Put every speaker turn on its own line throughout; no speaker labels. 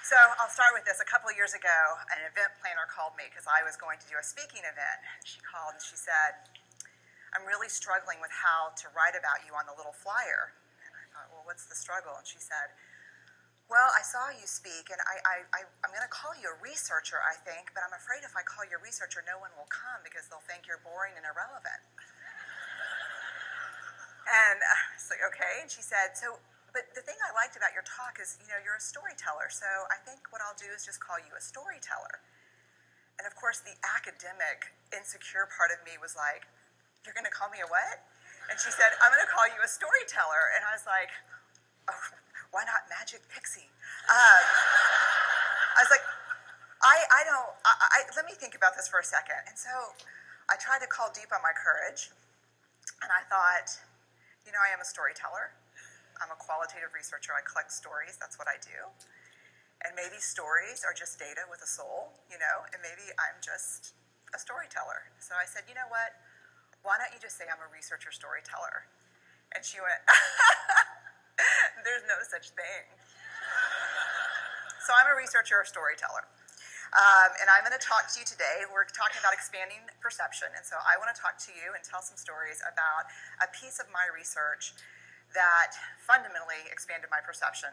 So I'll start with this. A couple of years ago, an event planner called me because I was going to do a speaking event. She called and she said, I'm really struggling with how to write about you on the little flyer. And I thought, well, what's the struggle? And she said, well, I saw you speak, and I'm going to call you a researcher, I think, but I'm afraid if I call you a researcher, no one will come because they'll think you're boring and irrelevant. And I was like, okay. And she said, but the thing I liked about your talk is, you're a storyteller, so I think what I'll do is just call you a storyteller. And of course, the academic, insecure part of me was like, you're going to call me a what? And she said, I'm going to call you a storyteller. And I was like, oh, why not Magic Pixie? I was like, let me think about this for a second. And so I tried to call deep on my courage, and I thought, I am a storyteller. I'm a qualitative researcher. I collect stories. That's what I do. And maybe stories are just data with a soul, and maybe I'm just a storyteller. So I said, you know what? Why don't you just say I'm a researcher storyteller? And she went, there's no such thing. So I'm a researcher storyteller. And I'm going to talk to you today. We're talking about expanding perception. And so I want to talk to you and tell some stories about a piece of my research that fundamentally expanded my perception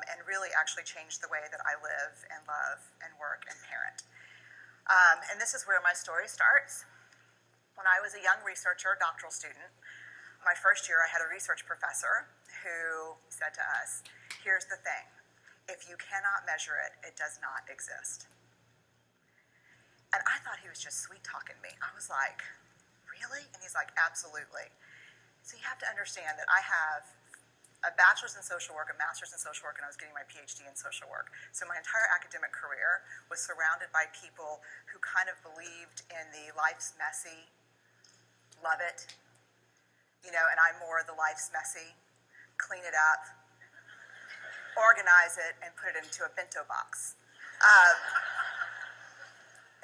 and really actually changed the way that I live and love and work and parent. And this is where my story starts. When I was a young researcher, doctoral student, my first year I had a research professor who said to us, here's the thing, if you cannot measure it, it does not exist. And I thought he was just sweet-talking me. I was like, really? And he's like, absolutely. So you have to understand that I have a bachelor's in social work, a master's in social work, and I was getting my PhD in social work. So my entire academic career was surrounded by people who kind of believed in the life's messy, love it, and I'm more the life's messy, clean it up, organize it, and put it into a bento box.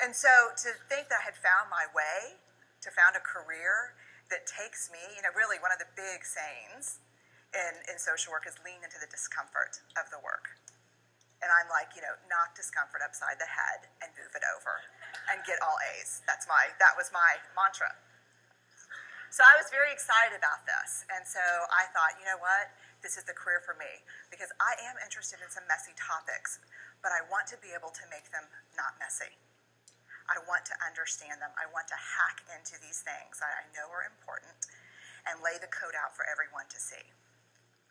And so to think that I had found my way, to found a career that takes me, really one of the big sayings in social work is lean into the discomfort of the work. And I'm like, knock discomfort upside the head and move it over and get all A's. That was my mantra. So I was very excited about this. And so I thought, you know what? This is the career for me because I am interested in some messy topics, but I want to be able to make them not messy. I want to understand them. I want to hack into these things that I know are important and lay the code out for everyone to see.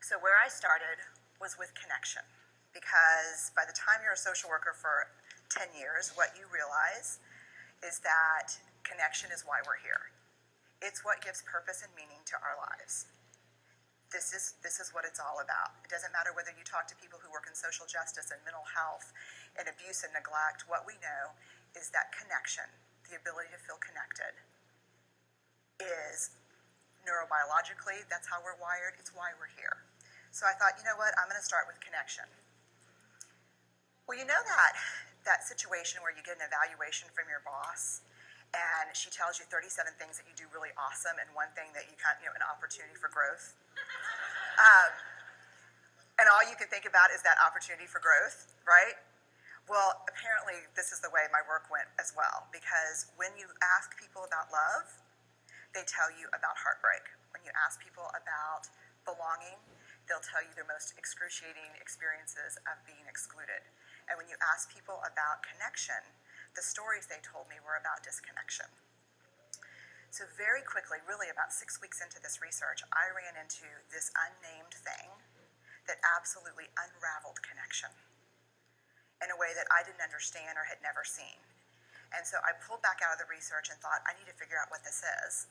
So where I started was with connection, because by the time you're a social worker for 10 years, what you realize is that connection is why we're here. It's what gives purpose and meaning to our lives. This is what it's all about. It doesn't matter whether you talk to people who work in social justice and mental health and abuse and neglect. What we know is that connection, the ability to feel connected, is neurobiologically, that's how we're wired, it's why we're here. So I thought, you know what, I'm going to start with connection. Well, that situation where you get an evaluation from your boss, and she tells you 37 things that you do really awesome and one thing that you an opportunity for growth. And all you can think about is that opportunity for growth, right? Well, apparently this is the way my work went as well, because when you ask people about love, they tell you about heartbreak. When you ask people about belonging, they'll tell you their most excruciating experiences of being excluded. And when you ask people about connection, the stories they told me were about disconnection. So very quickly, really about 6 weeks into this research, I ran into this unnamed thing that absolutely unraveled connection in a way that I didn't understand or had never seen. And so I pulled back out of the research and thought, I need to figure out what this is.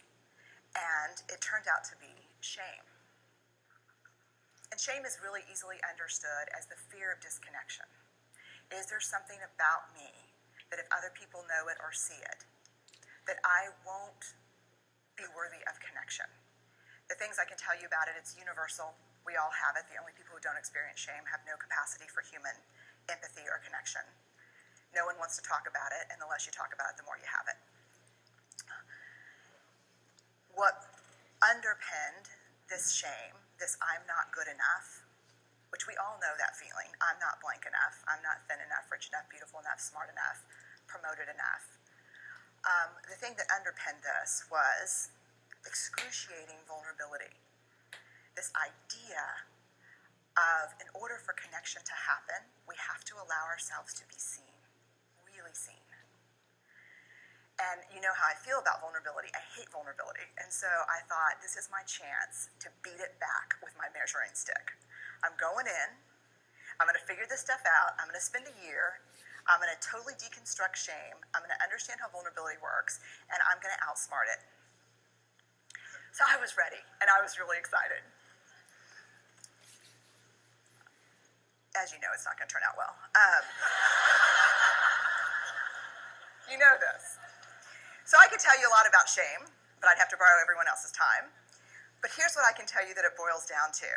And it turned out to be shame. And shame is really easily understood as the fear of disconnection. Is there something about me that if other people know it or see it, that I won't be worthy of connection? The things I can tell you about it, it's universal. We all have it. The only people who don't experience shame have no capacity for human empathy or connection. No one wants to talk about it, and the less you talk about it, the more you have it. What underpinned this shame, this I'm not good enough, which we all know that feeling. I'm not blank enough. I'm not thin enough, rich enough, beautiful enough, smart enough, promoted enough. The thing that underpinned this was excruciating vulnerability. This idea of, in order for connection to happen, we have to allow ourselves to be seen, really seen. And you know how I feel about vulnerability. I hate vulnerability. And so I thought, this is my chance to beat it back with my measuring stick. I'm going in. I'm going to figure this stuff out. I'm going to spend a year. I'm going to totally deconstruct shame. I'm going to understand how vulnerability works. And I'm going to outsmart it. So I was ready. And I was really excited. As you know, it's not going to turn out well. You know this. So I could tell you a lot about shame, but I'd have to borrow everyone else's time. But here's what I can tell you that it boils down to.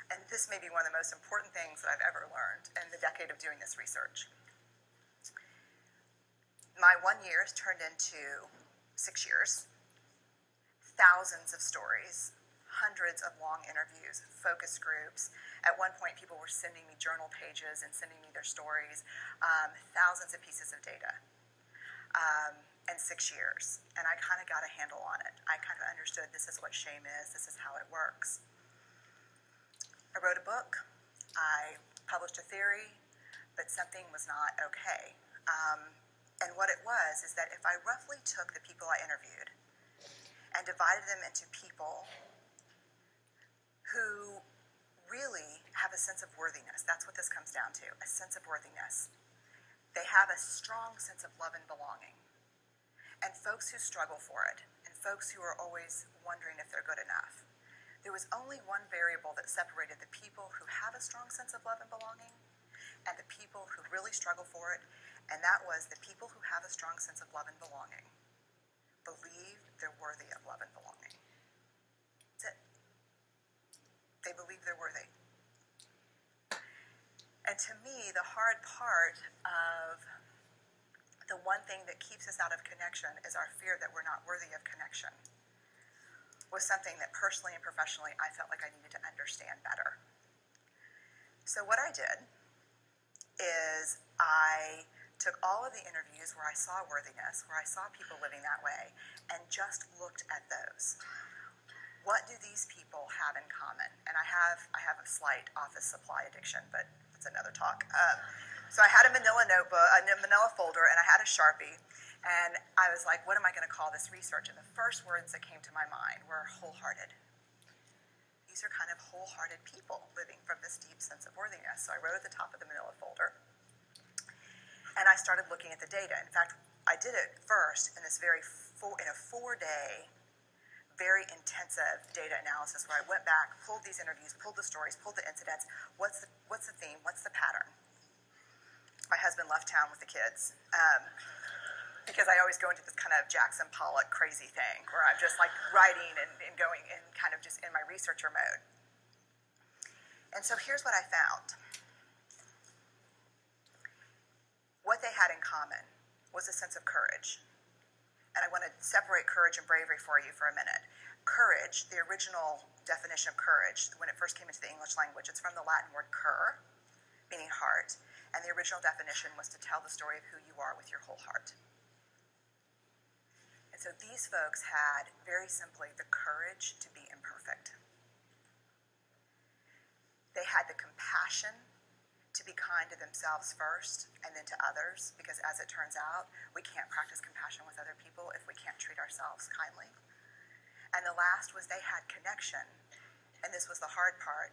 And this may be one of the most important things that I've ever learned in the decade of doing this research. My 1 year has turned into 6 years, thousands of stories, hundreds of long interviews, focus groups. At one point, people were sending me journal pages and sending me their stories, thousands of pieces of data. And 6 years, and I kind of got a handle on it. I kind of understood this is what shame is, this is how it works. I wrote a book, I published a theory, but something was not okay. And what it was is that if I roughly took the people I interviewed and divided them into people who really have a sense of worthiness, that's what this comes down to, a sense of worthiness. They have a strong sense of love and belonging. And folks who struggle for it, and folks who are always wondering if they're good enough. There was only one variable that separated the people who have a strong sense of love and belonging and the people who really struggle for it, and that was the people who have a strong sense of love and belonging believe they're worthy of love and belonging. That's it. They believe they're worthy. And to me, the hard part of the one thing that keeps us out of connection is our fear that we're not worthy of connection, was something that personally and professionally I felt like I needed to understand better. So what I did is I took all of the interviews where I saw worthiness, where I saw people living that way, and just looked at those. What do these people have in common? And I have a slight office supply addiction, but it's another talk. So I had a manila notebook, a manila folder, and I had a Sharpie. And I was like, what am I going to call this research? And the first words that came to my mind were wholehearted. These are kind of wholehearted people living from this deep sense of worthiness. So I wrote at the top of the manila folder. And I started looking at the data. In fact, I did it first in this in a 4-day, very intensive data analysis where I went back, pulled these interviews, pulled the stories, pulled the incidents. What's the theme? What's the pattern? My husband left town with the kids because I always go into this kind of Jackson Pollock crazy thing where I'm just like writing and going and kind of just in my researcher mode. And so here's what I found. What they had in common was a sense of courage. And I want to separate courage and bravery for you for a minute. Courage, the original definition of courage, when it first came into the English language, it's from the Latin word cur, meaning heart. And the original definition was to tell the story of who you are with your whole heart. And so these folks had, very simply, the courage to be imperfect. They had the compassion to be kind to themselves first and then to others, because as it turns out, we can't practice compassion with other people if we can't treat ourselves kindly. And the last was they had connection, and this was the hard part,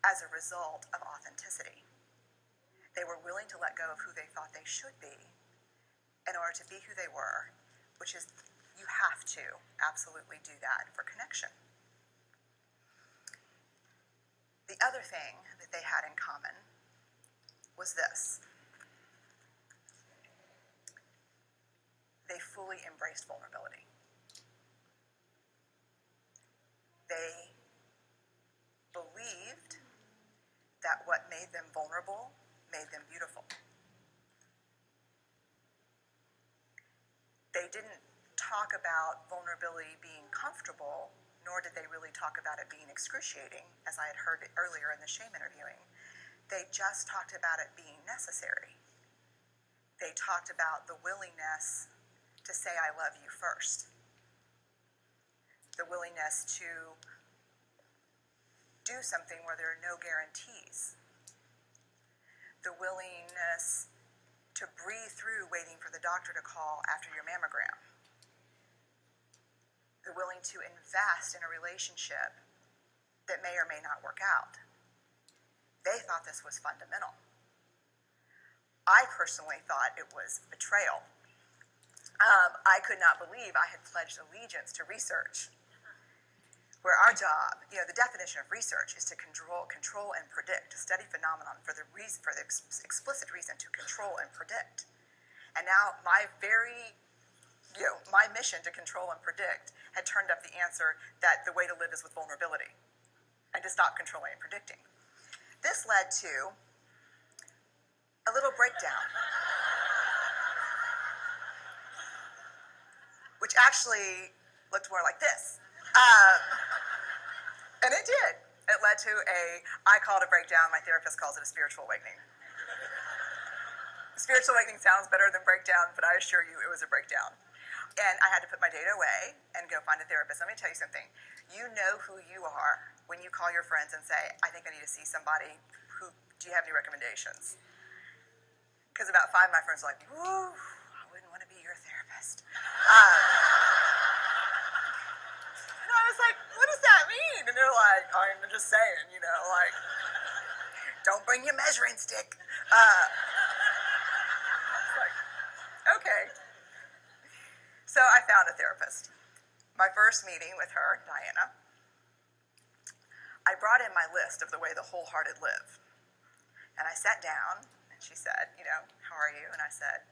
as a result of authenticity. They were willing to let go of who they thought they should be in order to be who they were, which is, you have to absolutely do that for connection. The other thing that they had in common was this. They fully embraced vulnerability. They believed that what made them vulnerable made them beautiful. They didn't talk about vulnerability being comfortable nor did they really talk about it being excruciating, as I had heard it earlier in the shame interviewing. They just talked about it being necessary. They talked about the willingness to say I love you first. The willingness to do something where there are no guarantees. The willingness to breathe through waiting for the doctor to call after your mammogram. The willing to invest in a relationship that may or may not work out. They thought this was fundamental. I personally thought it was betrayal. I could not believe I had pledged allegiance to research, where our job, the definition of research is to control and predict, to study phenomenon for the explicit reason to control and predict. And now my mission to control and predict had turned up the answer that the way to live is with vulnerability and to stop controlling and predicting. This led to a little breakdown, which actually looked more like this. And it did. It led to I call it a breakdown, my therapist calls it a spiritual awakening. Spiritual awakening sounds better than breakdown, but I assure you it was a breakdown. And I had to put my data away and go find a therapist. Let me tell you something. You know who you are when you call your friends and say, I think I need to see somebody. Do you have any recommendations? Because about 5 of my friends are like, woo, I wouldn't want to be your therapist. And I was like, what does that mean? And they're like, I'm just saying, don't bring your measuring stick. I was like, okay. So I found a therapist. My first meeting with her, Diana, I brought in my list of the way the wholehearted live. And I sat down, and she said, how are you? And I said,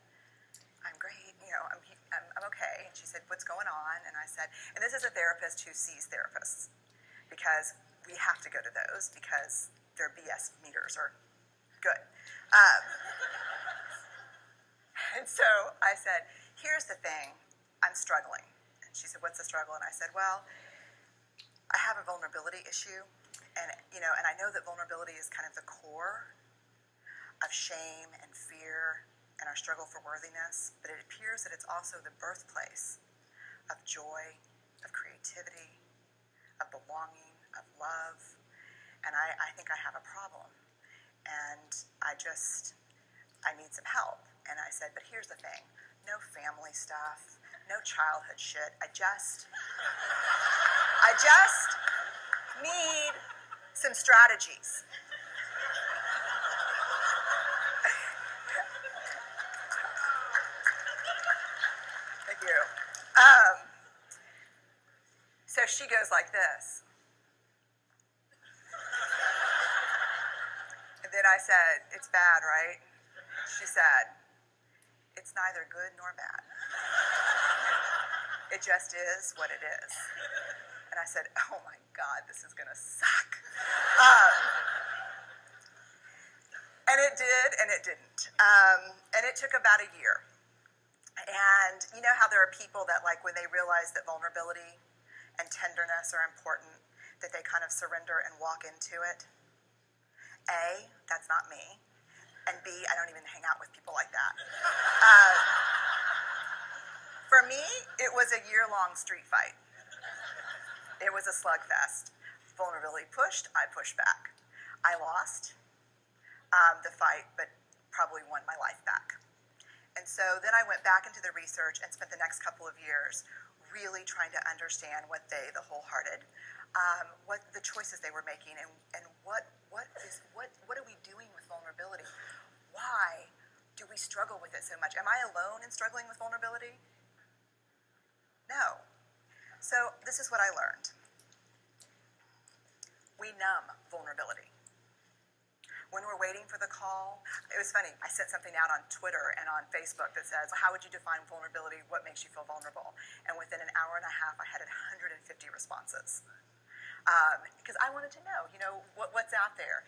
I'm great, I'm okay. And she said, what's going on? And I said, and this is a therapist who sees therapists, because we have to go to those because their BS meters are good. And so I said, here's the thing, I'm struggling. And she said, what's the struggle? And I said, well, I have a vulnerability issue, and I know that vulnerability is kind of the core of shame and fear and our struggle for worthiness, but it appears that it's also the birthplace of joy, of creativity, of belonging, of love, and I think I have a problem, and I need some help. And I said, but here's the thing, no family stuff, no childhood shit, I just need some strategies. Thank you. So she goes like this. And then I said, it's bad, right? She said, it's neither good nor bad. It just is what it is. And I said, oh my God, this is gonna suck. And it did, and it didn't. And it took about a year. And you know how there are people that, like, when they realize that vulnerability and tenderness are important, that they kind of surrender and walk into it? A, that's not me. And B, I don't even hang out with people like that. For me, it was a year-long street fight. It was a slugfest. Vulnerability pushed, I pushed back. I lost the fight, but probably won my life back. And so then I went back into the research and spent the next couple of years really trying to understand what the wholehearted, what the choices they were making, and what are we doing with vulnerability? Why do we struggle with it so much? Am I alone in struggling with vulnerability? No. So this is what I learned. We numb vulnerability. When we're waiting for the call, it was funny, I sent something out on Twitter and on Facebook that says, how would you define vulnerability? What makes you feel vulnerable? And within an hour and a half, I had 150 responses. Because I wanted to know, what's out there.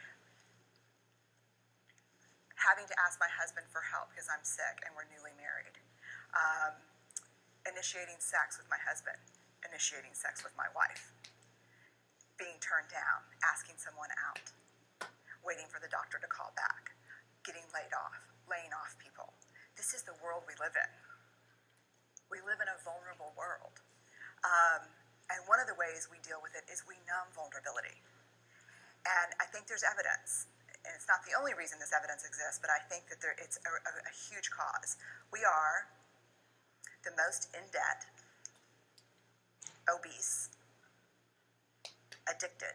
Having to ask my husband for help because I'm sick and we're newly married. Initiating sex with my husband. Initiating sex with my wife. being turned down, asking someone out, waiting for the doctor to call back, getting laid off, laying off people. This is the world we live in. We live in a vulnerable world. And one of the ways we deal with it is we numb vulnerability. And I think there's evidence, and it's not the only reason this evidence exists, but I think that it's a huge cause. We are the most in debt, obese, addicted,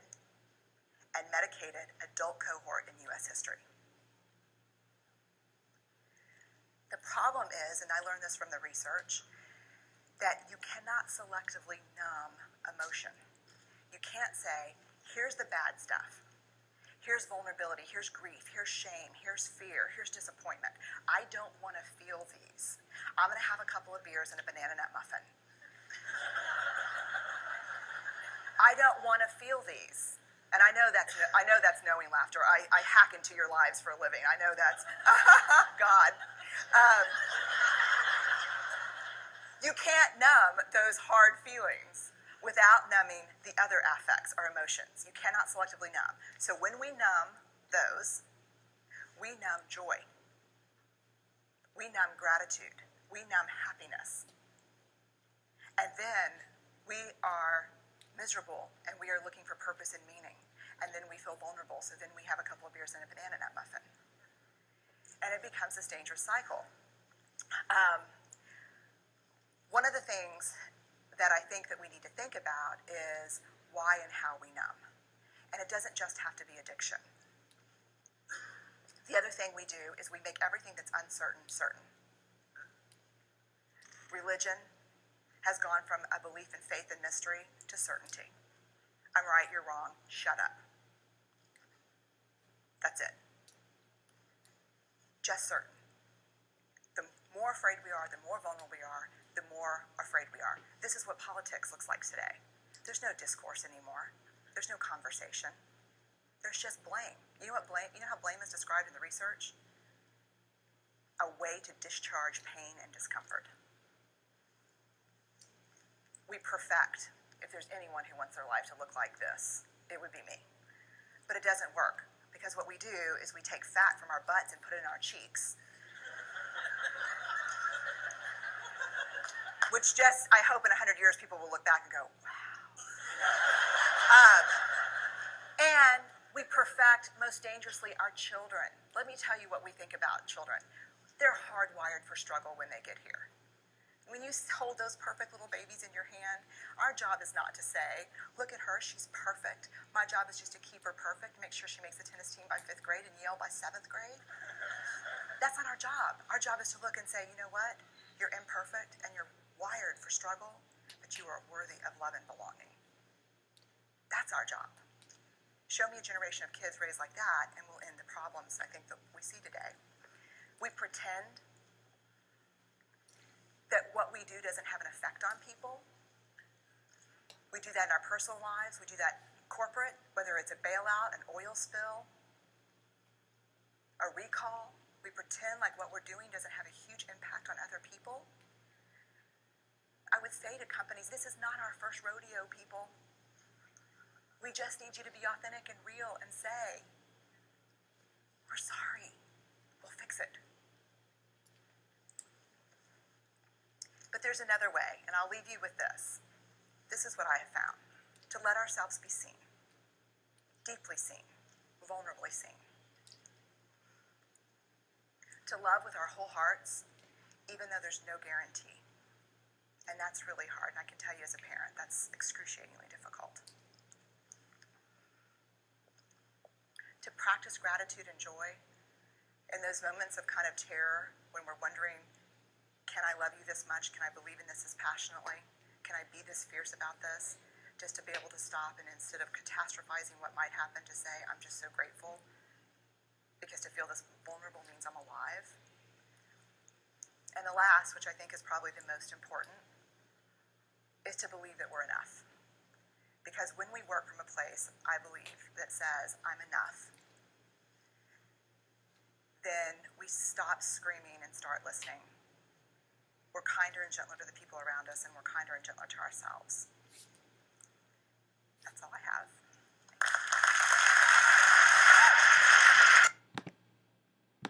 and medicated adult cohort in U.S. history. The problem is, and I learned this from the research, that you cannot selectively numb emotion. You can't say, here's the bad stuff. Here's vulnerability, here's grief, here's shame, here's fear, here's disappointment. I don't want to feel these. I'm going to have a couple of beers and a banana nut muffin. I don't want to feel these. And I know that's knowing laughter. I hack into your lives for a living. I know that's, God. You can't numb those hard feelings without numbing the other affects or emotions. You cannot selectively numb. So when we numb those, we numb joy. We numb gratitude. We numb happiness. And then we are miserable and we are looking for purpose and meaning. And then we feel vulnerable. So then we have a couple of beers and a banana nut muffin. And it becomes this dangerous cycle. One of the things that I think that we need to think about is why and how we numb. And it doesn't just have to be addiction. The other thing we do is we make everything that's uncertain certain. Religion has gone from a belief in faith and mystery to certainty. I'm right, you're wrong, shut up. That's it. Just certain. The more afraid we are, the more vulnerable we are, the more afraid we are. This is what politics looks like today. There's no discourse anymore. There's no conversation. There's just blame. You know how blame is described in the research? A way to discharge pain and discomfort. We perfect, if there's anyone who wants their life to look like this, it would be me. But it doesn't work, because what we do is we take fat from our butts and put it in our cheeks. Which just, I hope in 100 years people will look back and go, wow. And we perfect, most dangerously, our children. Let me tell you what we think about children. They're hardwired for struggle when they get here. When you hold those perfect little babies in your hand, our job is not to say, look at her, she's perfect. My job is just to keep her perfect, make sure she makes the tennis team by 5th grade and Yale by 7th grade. That's not our job. Our job is to look and say, you know what? You're imperfect and you're wired for struggle, but you are worthy of love and belonging. That's our job. Show me a generation of kids raised like that, and we'll end the problems I think that we see today. We pretend that what we do doesn't have an effect on people. We do that in our personal lives. We do that corporate, whether it's a bailout, an oil spill, a recall. We pretend like what we're doing doesn't have a huge impact on other people. I would say to companies, this is not our first rodeo, people. We just need you to be authentic and real and say, we're sorry, we'll fix it. But there's another way, and I'll leave you with this. This is what I have found. To let ourselves be seen, deeply seen, vulnerably seen. To love with our whole hearts, even though there's no guarantee. And that's really hard, and I can tell you as a parent, that's excruciatingly difficult. To practice gratitude and joy in those moments of kind of terror when we're wondering, can I love you this much? Can I believe in this as passionately? Can I be this fierce about this? Just to be able to stop and instead of catastrophizing what might happen, to say, I'm just so grateful. Because to feel this vulnerable means I'm alive. And the last, which I think is probably the most important, is to believe that we're enough. Because when we work from a place, I believe, that says, I'm enough, then we stop screaming and start listening. We're kinder and gentler to the people around us, and we're kinder and gentler to ourselves. That's all I have.